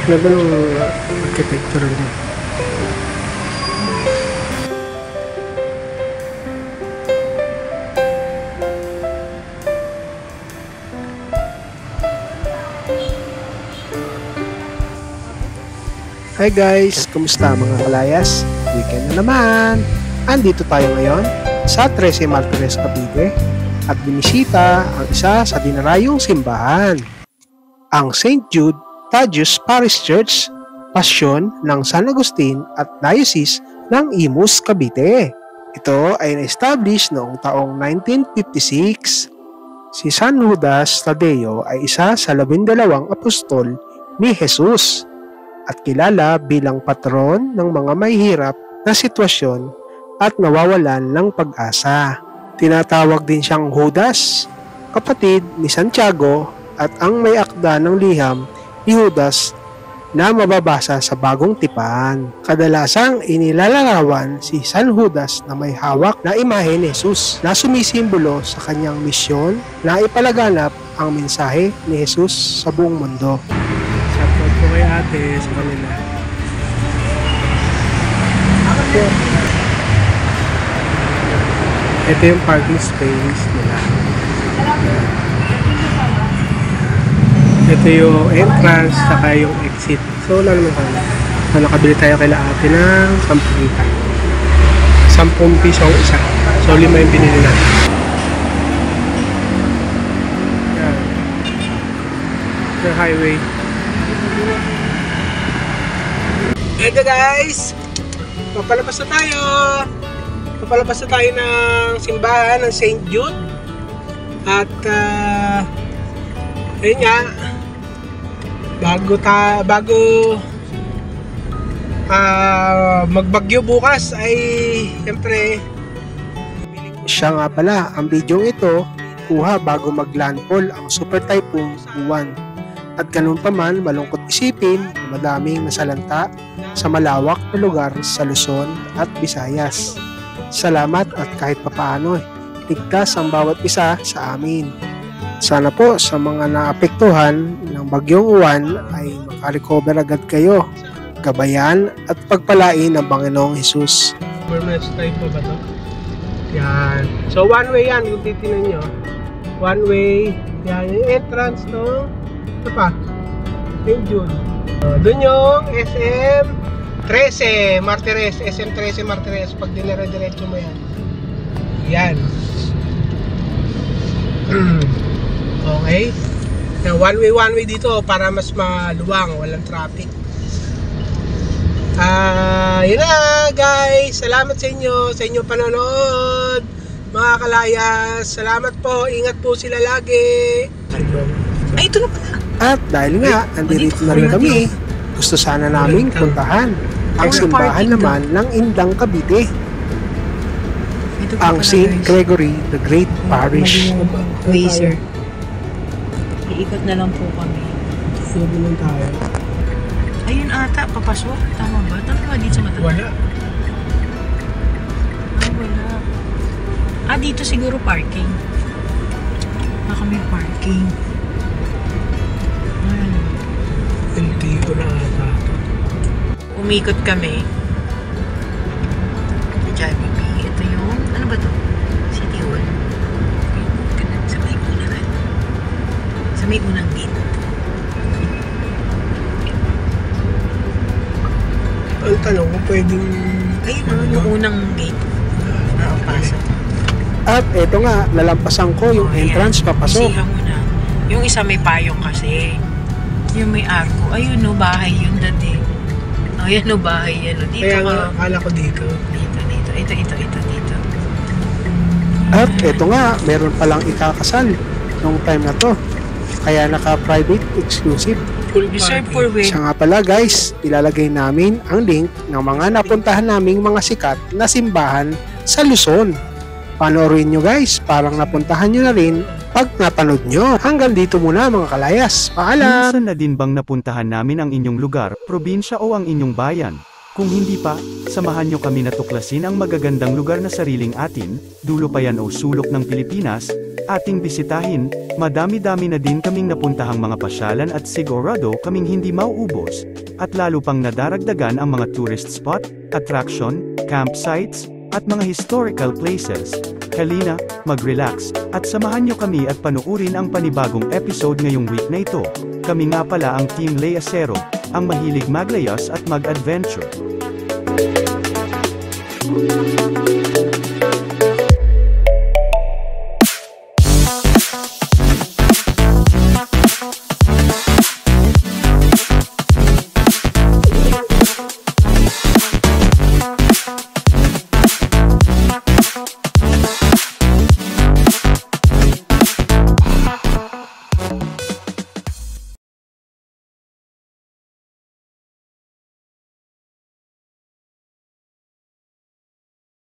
Ganda ng architecture niya. Hi guys! Kumusta mga kalayas? Weekend na naman! Andito tayo ngayon sa 13 Martires, Cavite at binisita ang isa sa dinarayong simbahan, ang St. Jude Taddeus Parish Church, Pasyon ng San Agustin at Diocese ng Imus, Cavite. Ito ay na-establish noong taong 1956. Si San Judas Tadeo ay isa sa 12 apostol ni Jesus at kilala bilang patron ng mga mahihirap na sitwasyon at nawawalan ng pag-asa. Tinatawag din siyang Judas, kapatid ni Santiago at ang may akda ng liham ni Judas na mababasa sa Bagong Tipan. Kadalasang inilalarawan si San Judas na may hawak na imahe ni Jesus na sumisimbolo sa kanyang misyon na ipalaganap ang mensahe ni Jesus sa buong mundo. Shoutout po kay ate sa kanila. Ito yung parking space nila. Ito yung entrance, saka yung exit. So, wala naman tayo. So, nakabili tayo kay ate ng 10 piso ang isa. So, 5 yung binili natin. Yan. The highway. Ito guys! Papalabas na tayo! Papalabas na tayo ng simbahan ng St. Jude. At, ayun nga, bago magbagyo bukas ay siyempre siya nga pala ang video ito kuha bago maglandfall ang Super Typhoon Uwan. At ganun pa man, malungkot isipin na madaming nasalanta sa malawak na lugar sa Luzon at Visayas. Salamat at kahit papaano ligtas ang bawat isa sa amin. Sana po sa mga naapektuhan ng bagyong Uwan ay makarecover agad kayo. Gabayan at pagpalain ng Panginoong Hesus. Permanent type pa ba ito? Yan. So one way yan kung titinan nyo. One way. Yan yung entrance no? Ito pa. St. Jude. Doon yung SM 13 Martires. SM 13 Martires. Pag dinire-diretso mo yan. Yan. Okay. One way dito para mas maluwang, walang traffic. Yun na guys. Salamat sa inyo panonood. Mga kalayas, salamat po. Ingat po sila lagi. Ay, ito na pala. At dahil nga, andito na rin kami, gusto sana naming puntahan ang simbahan naman ng Indang, Cavite, ang St. Gregory the Great Parish. Laser. Iikot na lang po kami. Sino lang tayo? Ayun ata, papasok. Tama ba? Tama ba dito sa mata? Wala. Wala. Dito siguro parking. Baka may parking. Dito na ata. Umikot kami. Sa Jollibee. Ito yung, ano ba to? City Hall. Sa may unahan. Sa may unang gate. Ang tanong kung pwedeng... Ayun yung unang gate. Pasok. At eto nga, nalampasan ko yung entrance papasok. Isihan mo na. Yung isa may payong kasi. Yung may arko. Ayun no, bahay yun dati. Ayun no, bahay yan. Dito kaya nga, ka. akala ko dito. Dito. Dito. At eto nga, meron palang ikakasal nung time na to. Kaya naka-private exclusive. Reserve for wait. Siya nga pala guys, ilalagay namin ang link ng mga napuntahan naming mga sikat na simbahan sa Luzon. Panoorin nyo guys, parang napuntahan nyo na rin pag napanood nyo. Hanggang dito muna mga kalayas. Paalam! Minsan na din bang napuntahan namin ang inyong lugar, probinsya o ang inyong bayan? Kung hindi pa, samahan nyo kami na tuklasin ang magagandang lugar na sariling atin, dulo pa yan o sulok ng Pilipinas, ating bisitahin. Madami-dami na din kaming napuntahang mga pasyalan at sigurado kaming hindi mauubos, at lalo pang nadaragdagan ang mga tourist spot, attraction, campsites, at mga historical places. Halina, mag-relax, at samahan nyo kami at panuurin ang panibagong episode ngayong week na ito. Kami nga pala ang Team Layasero, ang mahilig maglayas at mag-adventure.